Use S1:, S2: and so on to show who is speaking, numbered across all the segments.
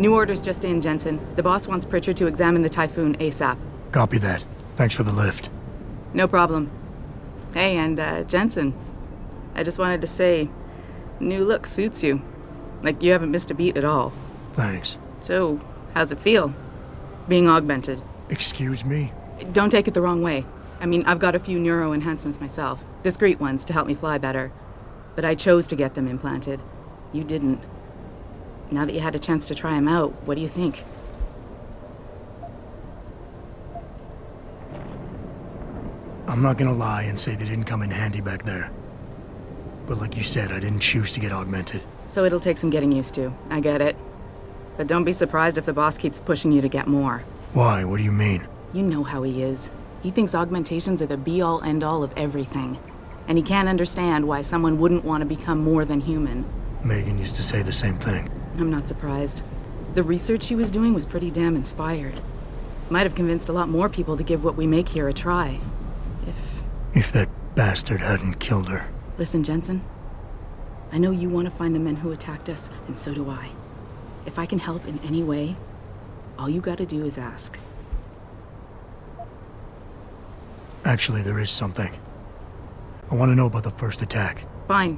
S1: New orders just in, Jensen. The boss wants Pritchard to examine the Typhoon ASAP.
S2: Copy that. Thanks for the lift.
S1: No problem. Hey, and Jensen, I just wanted to say, new look suits you. Like, you haven't missed a beat at all.
S2: Thanks.
S1: So, how's it feel? Being augmented?
S2: Excuse me?
S1: Don't take it the wrong way. I mean, I've got a few neuro enhancements myself. Discreet ones to help me fly better. But I chose to get them implanted. You didn't. Now that you had a chance to try them out, what do you think?
S2: I'm not gonna lie and say they didn't come in handy back there. But like you said, I didn't choose to get augmented.
S1: So it'll take some getting used to. I get it. But don't be surprised if the boss keeps pushing you to get more.
S2: Why? What do you mean?
S1: You know how he is. He thinks augmentations are the be-all, end-all of everything. And he can't understand why someone wouldn't want to become more than human.
S2: Megan used to say the same thing.
S1: I'm not surprised. The research she was doing was pretty damn inspired. Might have convinced a lot more people to give what we make here a try.
S2: If that bastard hadn't killed her.
S1: Listen, Jensen. I know you want to find the men who attacked us, and so do I. If I can help in any way, all you gotta do is ask.
S2: Actually, there is something. I want to know about the first attack.
S1: Fine.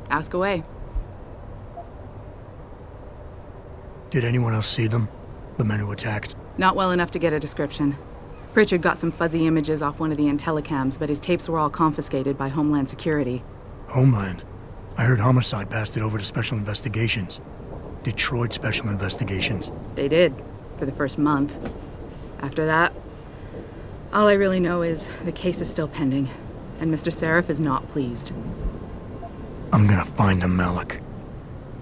S1: Ask away.
S2: Did anyone else see them? The men who attacked?
S1: Not well enough to get a description. Pritchard got some fuzzy images off one of the Intellicams, but his tapes were all confiscated by Homeland Security.
S2: Homeland? I heard Homicide passed it over to Special Investigations. Detroit Special Investigations.
S1: They did, for the first month. After that, all I really know is the case is still pending, and Mr. Seraph is not pleased.
S2: I'm gonna find him, Malik.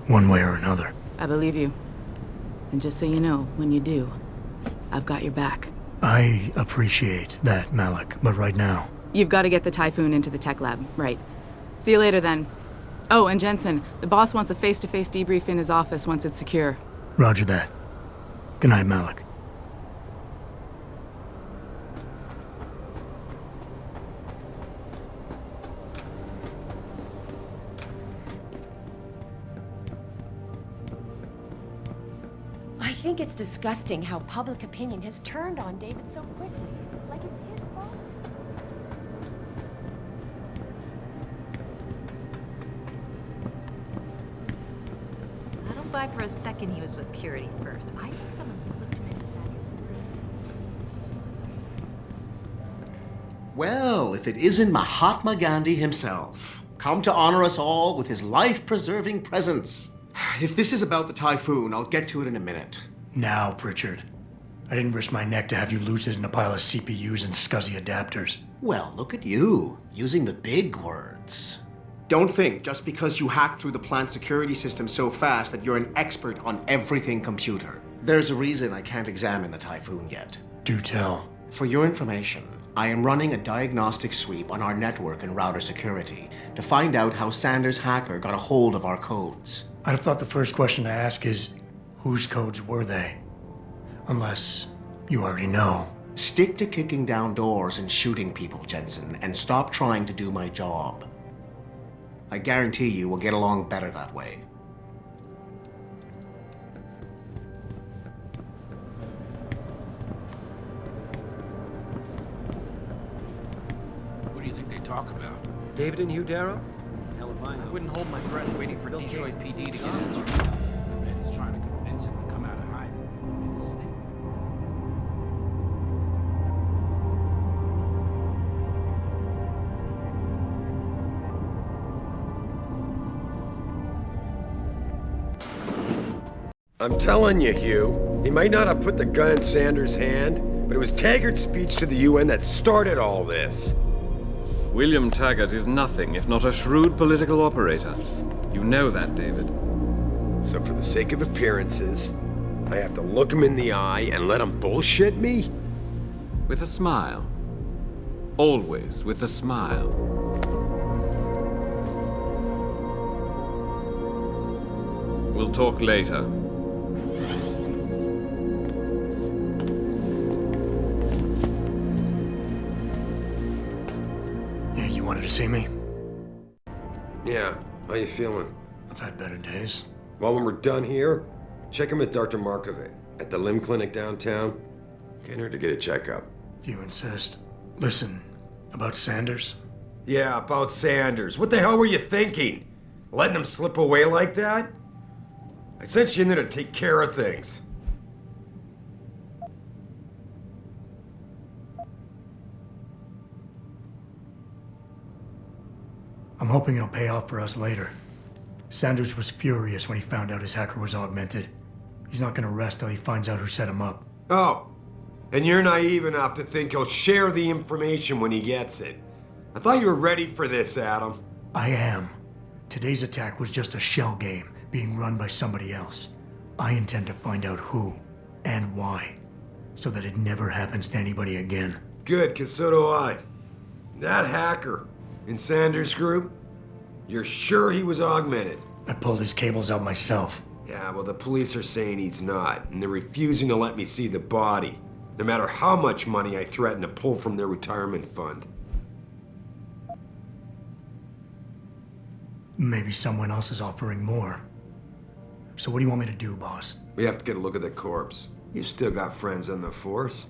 S2: One way or another.
S1: I believe you. And just so you know, when you do, I've got your back.
S2: I appreciate that, Malik, but right now...
S1: You've got to get the Typhoon into the tech lab, right. See you later, then. Oh, and Jensen, the boss wants a face-to-face debrief in his office once it's secure.
S2: Roger that. Good night, Malik.
S3: I think it's disgusting how public opinion has turned on David so quickly. Like it's his fault.
S4: I don't buy for a second he was with Purity first. I think someone slipped him into that.
S5: Well, if it isn't Mahatma Gandhi himself, come to honor us all with his life-preserving presence. If this is about the Typhoon, I'll get to it in a minute.
S2: Now, Pritchard. I didn't risk my neck to have you lose it in a pile of CPUs and scuzzy adapters.
S5: Well, look at you, using the big words. Don't think just because you hacked through the plant security system so fast that you're an expert on everything computer. There's a reason I can't examine the Typhoon yet.
S2: Do tell.
S5: For your information, I am running a diagnostic sweep on our network and router security to find out how Sanders' hacker got a hold of our codes.
S2: I'd have thought the first question to ask is, whose codes were they? Unless you already know.
S5: Stick to kicking down doors and shooting people, Jensen, and stop trying to do my job. I guarantee you we'll get along better that way.
S6: What do you think they talk about?
S7: David and Hugh Darrow?
S6: Hell if I know.
S7: I wouldn't hold my breath waiting for Detroit PD to get answered.
S6: Man is trying to convince him to come out of hiding.
S8: I'm telling you, Hugh, he might not have put the gun in Sanders' hand, but it was Taggart's speech to the UN that started all this.
S9: William Taggart is nothing if not a shrewd political operator. You know that, David.
S8: So for the sake of appearances, I have to look him in the eye and let him bullshit me?
S9: With a smile. Always with a smile. We'll talk later.
S2: Yeah, you wanted to see me?
S8: Yeah, how you feeling?
S2: I've had better days.
S8: Well, when we're done here, check in with Dr. Markovic at the limb clinic downtown. Get her to get a checkup.
S2: If you insist. Listen, about Sanders?
S8: Yeah, about Sanders. What the hell were you thinking? Letting him slip away like that? I sent you in there to take care of things.
S2: I'm hoping it'll pay off for us later. Sanders was furious when he found out his hacker was augmented. He's not gonna rest till he finds out who set him up.
S8: Oh, and you're naive enough to think he'll share the information when he gets it. I thought you were ready for this, Adam.
S2: I am. Today's attack was just a shell game being run by somebody else. I intend to find out who and why, so that it never happens to anybody again.
S8: Good, 'cause so do I. That hacker in Sanders' group, you're sure he was augmented?
S2: I pulled his cables out myself.
S8: Yeah, well, the police are saying he's not, and they're refusing to let me see the body, no matter how much money I threaten to pull from their retirement fund.
S2: Maybe someone else is offering more. So what do you want me to do, boss?
S8: We have to get a look at the corpse. You still got friends on the force.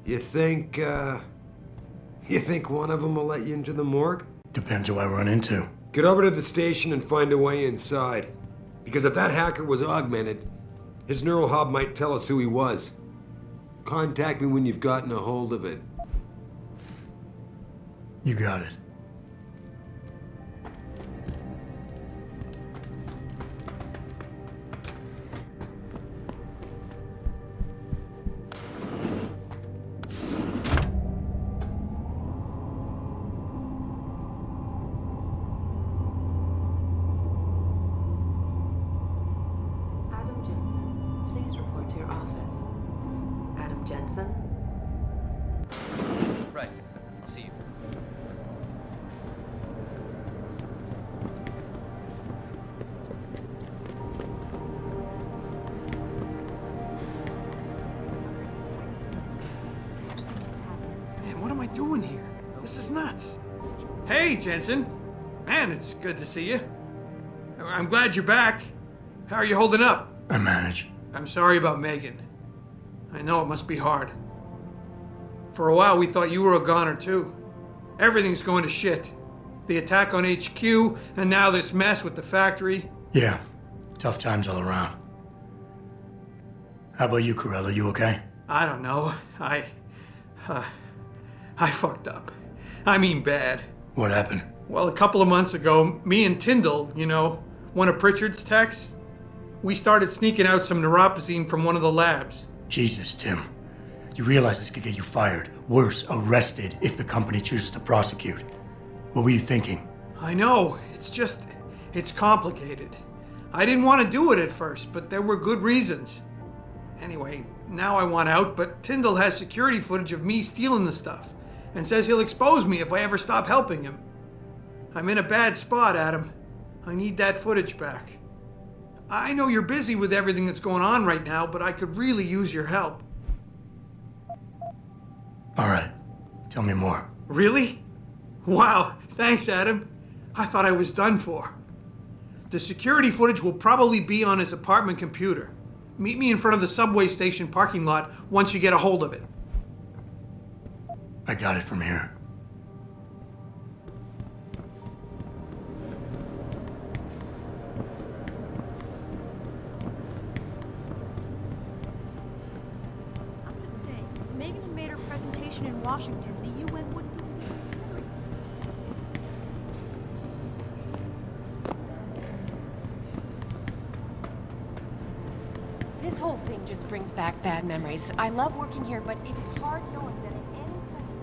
S8: You think one of them will let you into the morgue?
S2: Depends who I run into.
S8: Get over to the station and find a way inside. Because if that hacker was augmented, his neural hub might tell us who he was. Contact me when you've gotten a hold of it.
S2: You got it.
S7: Right. I'll see you.
S6: Man, what am I doing here? This is nuts. Hey, Jensen. Man, it's good to see you. I'm glad you're back. How are you holding up?
S2: I manage.
S6: I'm sorry about Megan. I know it must be hard. For a while, we thought you were a goner, too. Everything's going to shit. The attack on HQ, and now this mess with the factory.
S2: Yeah, tough times all around. How about you, Corella? You okay?
S6: I don't know. I fucked up. I mean bad.
S2: What happened?
S6: Well, a couple of months ago, me and Tyndall, you know, one of Pritchard's techs, we started sneaking out some neuropozyne from one of the labs.
S2: Jesus, Tim. You realize this could get you fired. Worse, arrested if the company chooses to prosecute. What were you thinking?
S6: I know. It's complicated. I didn't want to do it at first, but there were good reasons. Anyway, now I want out, but Tyndall has security footage of me stealing the stuff and says he'll expose me if I ever stop helping him. I'm in a bad spot, Adam. I need that footage back. I know you're busy with everything that's going on right now, but I could really use your help.
S2: All right. Tell me more.
S6: Really? Wow, thanks, Adam. I thought I was done for. The security footage will probably be on his apartment computer. Meet me in front of the subway station parking lot once you get a hold of it.
S2: I got it from here.
S10: I'm just saying, if Megan had made her presentation in Washington, the UN wouldn't even be considering it.
S3: This whole thing just brings back bad memories. I love working here, but it's hard knowing that at any second...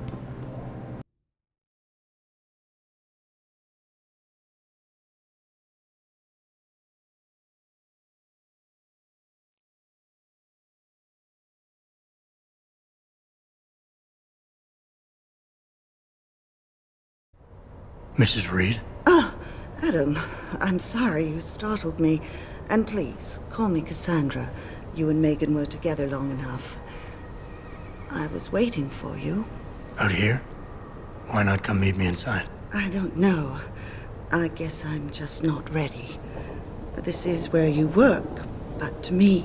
S2: Mrs. Reed?
S11: Ah, Adam, I'm sorry you startled me. And please, call me Cassandra. You and Megan were together long enough. I was waiting for you.
S2: Out here? Why not come meet me inside?
S11: I don't know. I guess I'm just not ready. This is where you work, But to me,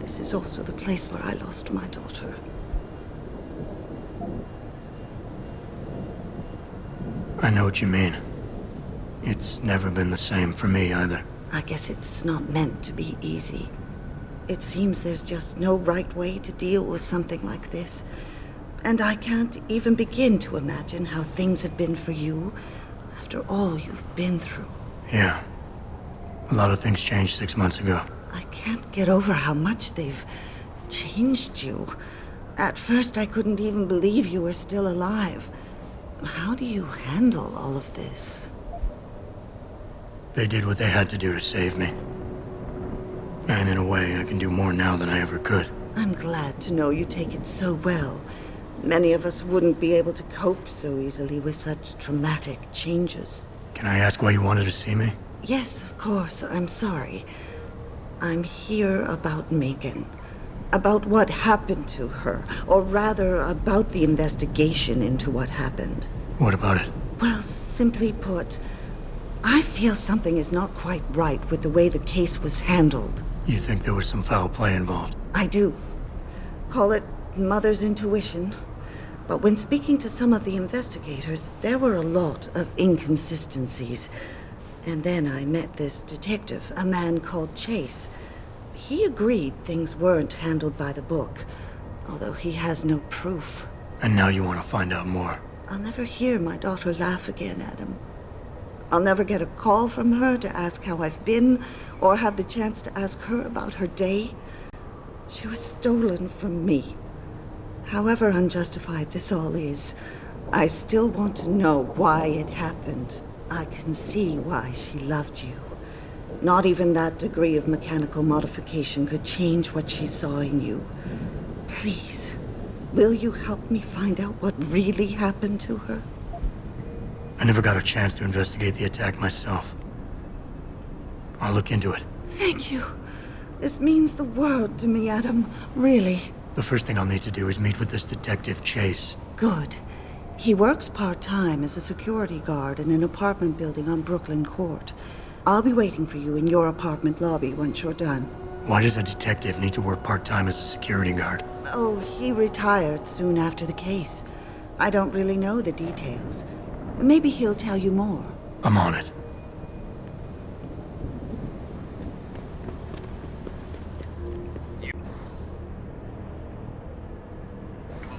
S11: this is also the place where I lost my daughter.
S2: I know what you mean. It's never been the same for me either.
S11: I guess it's not meant to be easy. It seems there's just no right way to deal with something like this. And I can't even begin to imagine how things have been for you after all you've been through.
S2: Yeah. A lot of things changed 6 months ago.
S11: I can't get over how much they've changed you. At first, I couldn't even believe you were still alive. How do you handle all of this?
S2: They did what they had to do to save me. And in a way, I can do more now than I ever could.
S11: I'm glad to know you take it so well. Many of us wouldn't be able to cope so easily with such traumatic changes.
S2: Can I ask why you wanted to see me?
S11: Yes, of course. I'm sorry. I'm here about Megan. About what happened to her. Or rather, about the investigation into what happened.
S2: What about it?
S11: Well, simply put, I feel something is not quite right with the way the case was handled.
S2: You think there was some foul play involved?
S11: I do. Call it mother's intuition. But when speaking to some of the investigators, there were a lot of inconsistencies. And then I met this detective, a man called Chase. He agreed things weren't handled by the book, although he has no proof.
S2: And now you want to find out more?
S11: I'll never hear my daughter laugh again, Adam. I'll never get a call from her to ask how I've been, or have the chance to ask her about her day. She was stolen from me. However unjustified this all is, I still want to know why it happened. I can see why she loved you. Not even that degree of mechanical modification could change what she saw in you. Please, will you help me find out what really happened to her?
S2: I never got a chance to investigate the attack myself. I'll look into it.
S11: Thank you. This means the world to me, Adam. Really.
S2: The first thing I'll need to do is meet with this detective, Chase.
S11: Good. He works part-time as a security guard in an apartment building on Brooklyn Court. I'll be waiting for you in your apartment lobby once you're done.
S2: Why does a detective need to work part-time as a security guard?
S11: Oh, he retired soon after the case. I don't really know the details. Maybe he'll tell you more.
S2: I'm on it.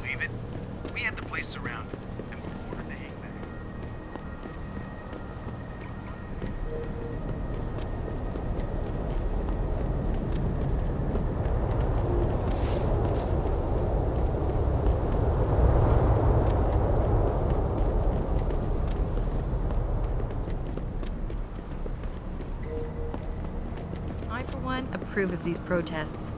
S12: Believe it? We had the place surrounded, and we ordered the hangman.
S4: I, for one, approve of these protests.